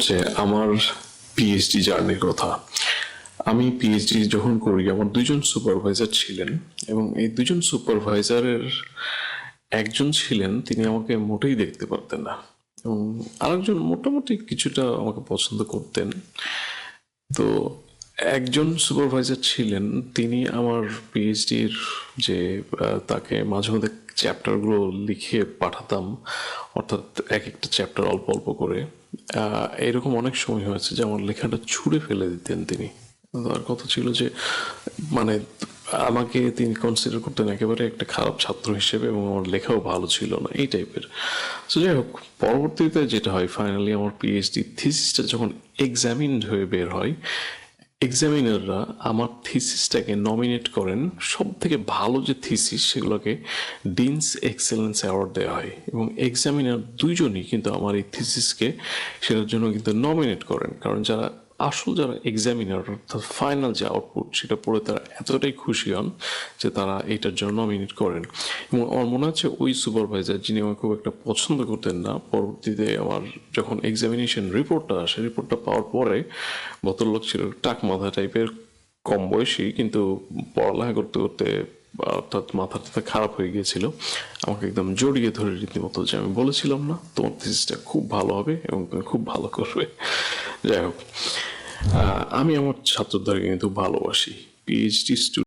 হচ্ছে আমার পিএইচডি জার্নির কথা। আমি পিএইচডি যখন করি আমার দুইজন সুপারভাইজার ছিলেন, এবং এই দুজন সুপারভাইজারের একজন ছিলেন তিনি আমাকে মোটেই দেখতে পারতেন না, এবং আরেকজন মোটামুটি কিছুটা আমাকে পছন্দ করতেন। তো একজন সুপারভাইজার ছিলেন, তিনি আমার পিএইচডির যে তাকে মাঝে মধ্যে চ্যাপ্টারগুলো লিখে পাঠাতাম, অর্থাৎ এক একটা চ্যাপ্টার অল্প অল্প করে। এরকম অনেক সময় হয়েছে যে আমার লেখাটা ছুঁড়ে ফেলে দিতেন তিনি। তার কথা ছিল যে মানে আমাকে তিনি কনসিডার করতেন একেবারে একটা খারাপ ছাত্র হিসেবে, এবং আমার লেখাও ভালো ছিল না, এই টাইপের। সো যাই হোক, পরবর্তীতে যেটা হয়, ফাইনালি আমার পিএইচডি থিসিসটা যখন এক্সামিনড হয়ে বের হয়, এক্সামিনাররা আমার থিসিসটাকে নমিনেট করেন সব থেকে ভালো যে থিসিস সেগুলোকে ডিনস এক্সেলেন্স অ্যাওয়ার্ড দেওয়া হয়, এবং এক্সামিনার দুইজনই কিন্তু আমার এই থিসিসকে সেটার জন্য কিন্তু নমিনেট করেন। কারণ যারা এক্সামিনার অর্থাৎ ফাইনাল যে আউটপুট সেটা পড়ে তারা এতটাই খুশি হন যে তারা এইটার জন্য নমিনেট করেন। এবং আমার মনে হচ্ছে ওই সুপারভাইজার, যিনি আমাকে খুব একটা পছন্দ করতেন না, পরবর্তীতে আমার যখন এক্সামিনেশন রিপোর্টটা আসে, রিপোর্টটা পাওয়ার পরে ভদ্রলোক ছিল টাক মাথা টাইপের, কম বয়সী, কিন্তু পড়ালেখা করতে করতে অর্থাৎ মাথাটা খারাপ হয়ে গিয়েছিল, আমাকে একদম জড়িয়ে ধরে রীতিমতো যে আমি বলেছিলাম না তোমার থিসিসটা খুব ভালো হবে এবং তুমি খুব ভালো করবে। যাই হোক, আমি আমার ছাত্রদেরকে কিন্তু ভালোবাসি। PhD student